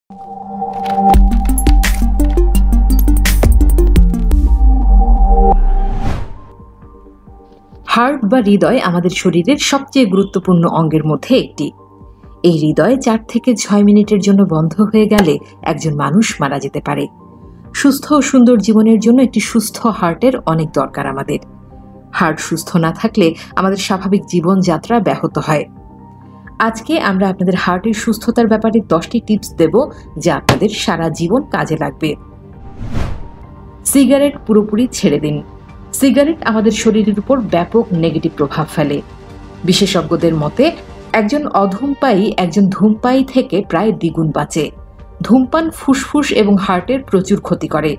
Heart বা হৃদয় আমাদের শরীরের সবচেয়ে গুরুত্বপূর্ণ অঙ্গের মধ্যে একটি। এই হৃদয় 4 থেকে 6 মিনিটের জন্য বন্ধ হয়ে গেলে একজন মানুষ মারা যেতে পারে। সুস্থ ও সুন্দর জীবনের জন্য একটি সুস্থ হার্টের অনেক দরকার আমাদের। হার্ট সুস্থ না থাকলে আমাদের স্বাভাবিক জীবনযাত্রা ব্যাহত হয়। আজকে আমরা আপনাদের হার্টের সুস্থতার ব্যাপারে 10টি টিপস দেব, যা আপনাদের সারা জীবন কাজে লাগবে। সিগারেট পুরোপুরি ছেড়ে দিন। সিগারেট আমাদের শরীরের উপর ব্যাপক নেগেটিভ প্রভাব ফেলে। বিশেষজ্ঞদের মতে একজন অধূমপায়ী একজন ধূমপায়ী থেকে প্রায় দ্বিগুণ বাঁচে। ধূমপান ফুসফুস এবং হার্টের প্রচুর ক্ষতি করে।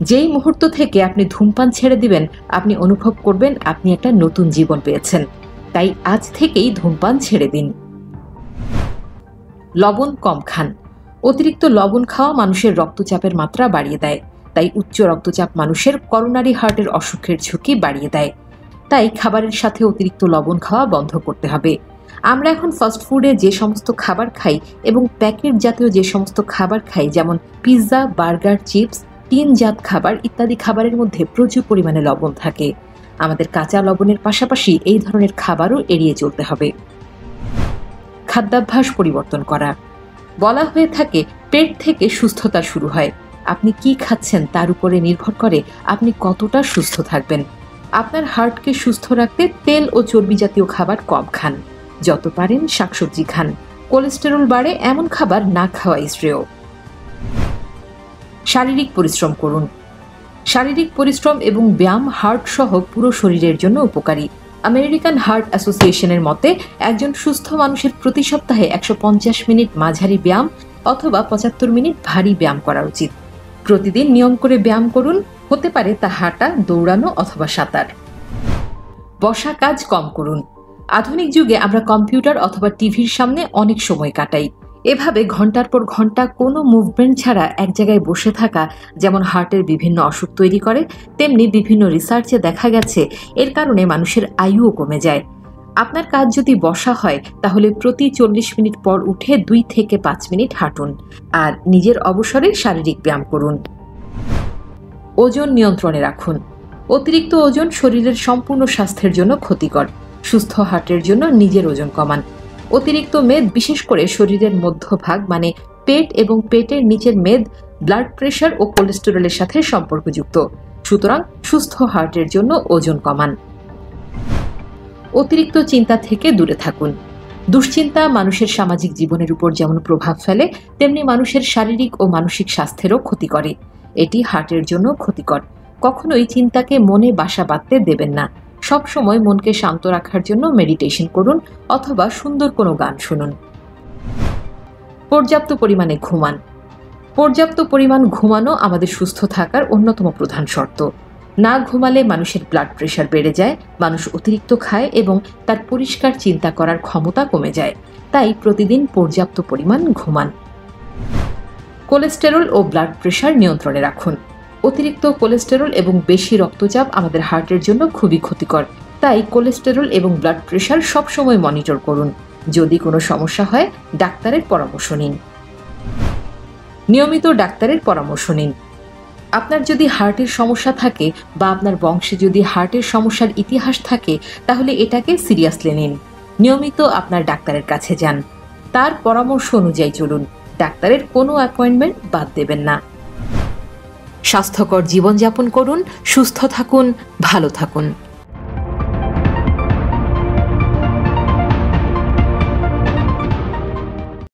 যেই মুহূর্ত থেকে আপনি ধূমপান ছেড়ে দিবেন, আপনি অনুভব করবেন আপনি একটা নতুন জীবন পেয়েছেন। তাই আজ থেকেই ধূমপান ছেড়ে দিন। লবণ কম খান। অতিরিক্ত লবণ খাওয়া মানুষের রক্তচাপের মাত্রা বাড়িয়ে দেয়। তাই উচ্চ রক্তচাপ মানুষের করোনারি হার্টের অসুখের ঝুঁকি বাড়িয়ে দেয়। তাই খাবারের সাথে অতিরিক্ত লবণ খাওয়া বন্ধ করতে হবে। আমরা এখন ফাস্ট ফুডে যে সমস্ত খাবার খাই এবং প্যাকেট জাতীয় যে সমস্ত খাবার খাই, যেমন পিৎজা, বার্গার, চিপস, টিনজাত খাবার ইত্যাদি খাবারের মধ্যে প্রচুর পরিমাণে লবণ থাকে। আমাদের কাঁচা লবণের পাশাপাশি এই ধরনের খাবারও এড়িয়ে চলতে হবে। খাদ্যাভ্যাস পরিবর্তন করা। বলা হয়ে থাকে পেট থেকে সুস্থতা শুরু হয়। আপনি কি খাচ্ছেন তার উপরে নির্ভর করে আপনি কতটা সুস্থ থাকবেন। আপনার হার্টকে সুস্থ রাখতে তেল ও চর্বি জাতীয় খাবার কম খান। যত পারেন শাকসবজি খান। কোলেস্টেরল বাড়ে এমন খাবার না খাওয়াই শ্রেয়। শারীরিক পরিশ্রম করুন। শারীরিক পরিশ্রম এবং ব্যায়াম হার্ট সহ পুরো শরীরের জন্য উপকারী। আমেরিকান হার্ট অ্যাসোসিয়েশনের মতে একজন সুস্থ মানুষের প্রতি সপ্তাহে 150 মিনিট মাঝারি ব্যায়াম অথবা 75 মিনিট ভারী ব্যায়াম করা উচিত। প্রতিদিন নিয়ম করে ব্যায়াম করুন। হতে পারে তা হাঁটা, দৌড়ানো অথবা সাঁতার। বসা কাজ কম করুন। আধুনিক যুগে আমরা কম্পিউটার অথবা টিভির সামনে অনেক সময় কাটাই। এভাবে ঘন্টার পর ঘন্টা কোনো মুভমেন্ট ছাড়া এক জায়গায় বসে থাকা যেমন হার্টের বিভিন্ন অসুখ তৈরি করে, তেমনি বিভিন্ন রিসার্চে দেখা গেছে এর কারণে মানুষের আয়ুও কমে যায়। আপনার কাজ যদি বসা হয় তাহলে প্রতি 40 মিনিট পর উঠে 2 থেকে 5 মিনিট হাঁটুন আর নিজের অবসরে শারীরিক ব্যায়াম করুন। ওজন নিয়ন্ত্রণে রাখুন। অতিরিক্ত ওজন শরীরের সম্পূর্ণ স্বাস্থ্যের জন্য ক্ষতিকর। সুস্থ হার্টের জন্য নিজের ওজন কমান। অতিরিক্ত মেদ, বিশেষ করে শরীরের মধ্যভাগ মানে পেট এবং পেটের নিচের মেদ ব্লাড প্রেশার ও কোলেস্টেরলের সাথে সম্পর্কযুক্ত। সুতরাং সুস্থ হার্টের জন্য ওজন কমান। অতিরিক্ত চিন্তা থেকে দূরে থাকুন। দুশ্চিন্তা মানুষের সামাজিক জীবনের উপর যেমন প্রভাব ফেলে, তেমনি মানুষের শারীরিক ও মানসিক স্বাস্থ্যেরও ক্ষতি করে। এটি হার্টের জন্য ক্ষতিকর। কখনোই চিন্তাকে মনে বাসা বাঁধতে দেবেন না। সব সময় মনকে শান্ত রাখার জন্য মেডিটেশন করুন অথবা সুন্দর কোনো গান শুনুন। পর্যাপ্ত পরিমাণে ঘুমান। পর্যাপ্ত পরিমাণ ঘুমানো আমাদের সুস্থ থাকার অন্যতম প্রধান শর্ত। না ঘুমালে মানুষের ব্লাড প্রেশার বেড়ে যায়, মানুষ অতিরিক্ত খায় এবং তার পরিষ্কার চিন্তা করার ক্ষমতা কমে যায়। তাই প্রতিদিন পর্যাপ্ত পরিমাণ ঘুমান। কোলেস্টেরল ও ব্লাড প্রেশার নিয়ন্ত্রণে রাখুন। অতিরিক্ত কোলেস্টেরল এবং বেশি রক্তচাপ আমাদের হার্টের জন্য খুবই ক্ষতিকর। তাই কোলেস্টেরল এবং ব্লাড প্রেশার সবসময় মনিটর করুন। যদি কোনো সমস্যা হয় ডাক্তারের পরামর্শ নিন। নিয়মিত ডাক্তারের পরামর্শ নিন। আপনার যদি হার্টের সমস্যা থাকে বা আপনার বংশে যদি হার্টের সমস্যার ইতিহাস থাকে, তাহলে এটাকে সিরিয়াসলি নিন। নিয়মিত আপনার ডাক্তারের কাছে যান। তার পরামর্শ অনুযায়ী চলুন। ডাক্তারের কোনো অ্যাপয়েন্টমেন্ট বাদ দেবেন না। স্বাস্থ্যকর জীবনযাপন করুন, সুস্থ থাকুন, ভালো থাকুন।